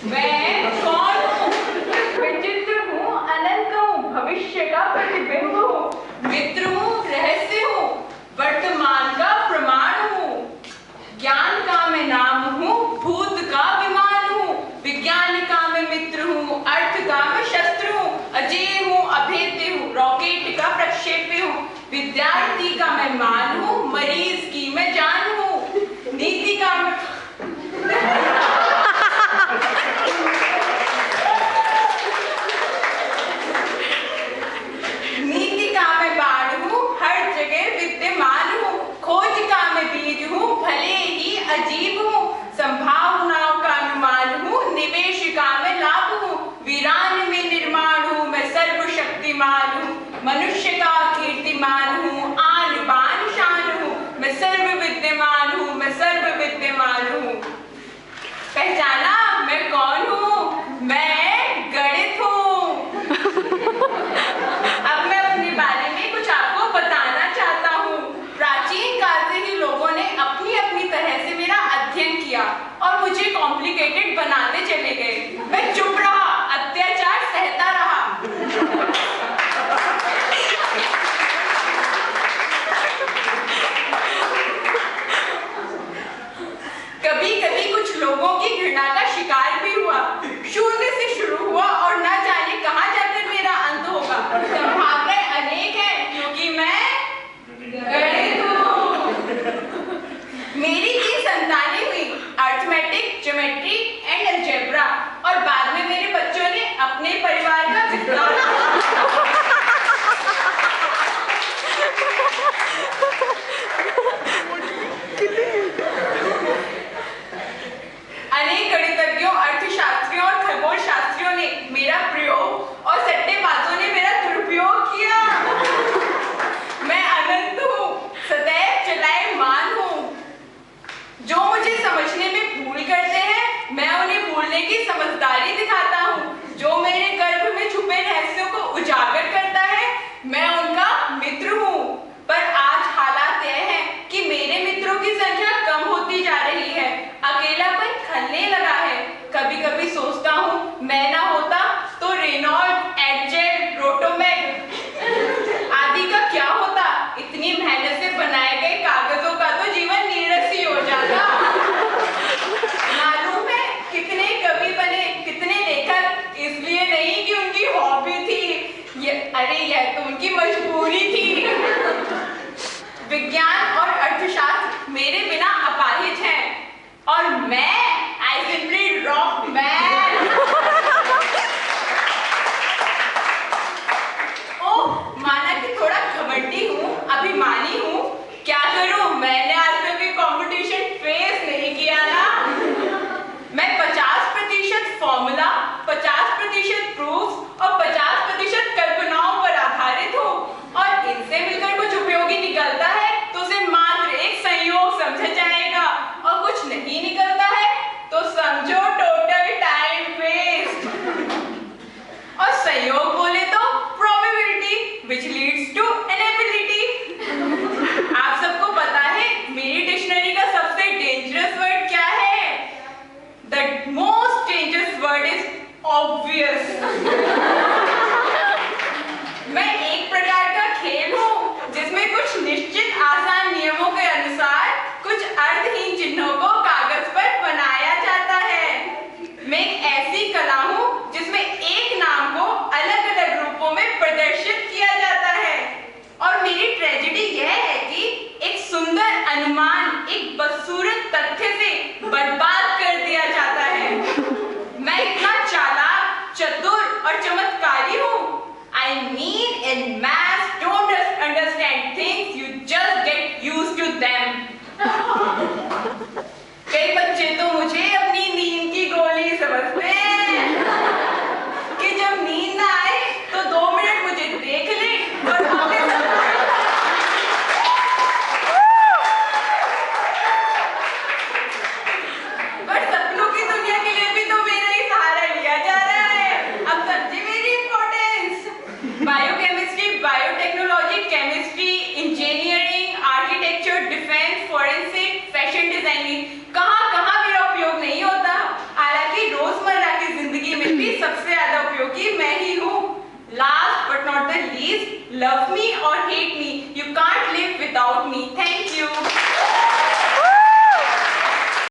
मैं कौन हूँ? विचित्र हूँ, अनंत हूँ, भविष्य का प्रतिबिंब हूँ, मित्र हूँ, रहस्य हूँ, वर्तमान का प्रमाण हूँ, ज्ञान का मैं नाम हूँ, भूत का विमान हूँ, विज्ञान का मैं मित्र हूँ, अर्थ का मैं शस्त्र हूँ, अजेय हूँ, अभेद्य हूँ, रॉकेट का प्रक्षेप्य हूँ, विद्यार्थी का मैं मान हूँ, मरीज की मैं जान हूँ, नीति का मैं बाण हूँ, हर जगह विद्यमान हूँ, खोज का मैं बीज हूँ, भले ही अजीब हूँ, संभावनाओं का अनुमान हूँ, निवेश का मैं लाभ हूँ, वीरान में निर्माण हूँ, मैं सर्वशक्तिमान हूँ, मनुष्य का कीर्तिमान हूँ, आन बान शान हूँ, मैं सर्व विद्यमान हूँ, मैं सर्व विद्यमान हूँ। पहचाना मैं कौन हूँ? मैं गणित हूँ। अब मैं अपने बारे में कुछ आपको बताना चाहता हूँ। प्राचीन काल से ही लोगों ने अपनी अपनी तरह से मेरा अध्ययन किया और मुझे कॉम्प्लिकेटेड बनाते चले गए। मैं चुप रहा, अत्याचार सहता रहा। कभी कभी कुछ लोगों की घृणा का शिकार भी हुआ। शून्य से शुरू हुआ और न जाने कहां जाकर मेरा अंत होगा। संभावनाएं अनेक हैं क्योंकि मैं गणित हूं। मेरी 3 संतानें हुई, अर्थमेटिक, ज्योमेट्री एंड अलजेब्रा, और बाद में मेरे बच्चों ने अपने परिवार का विस्तार अनेक गणितज्ञों, अर्थशास्त्रियों और खगोल शास्त्रियों ने मेरा प्रयोग और सट्टेबाजों ने मेरा दुरुपयोग किया। मैं अनंत हूँ, सदैव चलायमान हूँ। जो मुझे समझने में भूल करते हैं, मैं उन्हें भूलने की समझदारी दिखाता हूँ। जो मेरे गर्भ में छुपे रहस्यों को उजागर करता है, मैं उनका मित्र हूँ। पर आज हालात यह है कि मेरे मित्रों की संख्या कम होती जा रही है। अकेलापन खलने लगा है। कभी कभी सोचता हूँ मैं ना होता तो रेनॉल्ड, एडजेट, रोटोमैक आदि का क्या होता। इतनी मेहनत से बनाए गए कागजों का तो जीवन नीरस ही हो जाता। मालूम है कितने कवि बने, कितने लेखक, इसलिए नहीं कि उनकी हॉबी थी, यह तो उनकी मजबूरी थी। विज्ञान और अर्थशास्त्र मेरे बिना अपाहिज हैं और मैं I simply rock man। ओह, माना कि थोड़ा घमंडी हूँ, अभिमानी हूँ। क्या करूँ, मैंने आज तक ये कंपटीशन फेस नहीं किया ना। मैं 50% फॉर्मूला, 50% प्रूफ और 50% कल्पनाओं पर आधारित हूँ, और इनसे मिलकर कुछ उपयोगी निकलता है तो उसे मात्र एक संयोग समझा जाएगा, और कुछ नहीं निकलता है तो समझो टोटल टाइम वेस्ट। और संयोग बोले तो probability which leads to inability. आप सबको पता है मेरी डिक्शनरी का सबसे डेंजरस वर्ड क्या है? The most dangerous word is obvious. मैं एक प्रकार का खेल हूँ जिसमें कुछ निश्चित आसान नियमों के अनुसार कुछ अर्थहीन चिन्हों को कागज पर बनाया जाता है। मैं एक ऐसी कला हूँ जिसमें एक नाम को अलग अलग रूपों में प्रदर्शित किया जाता है, और मेरी ट्रेजेडी यह है कि एक सुंदर अनुमान एक बदसूरत तथ्य से बर्बाद कर दिया जाता है। मैं इतना चालाक, चतुर और चमत्कारी हूँ। I mean in math, don't understand things, you just Love me or hate me, you can't live without me. Thank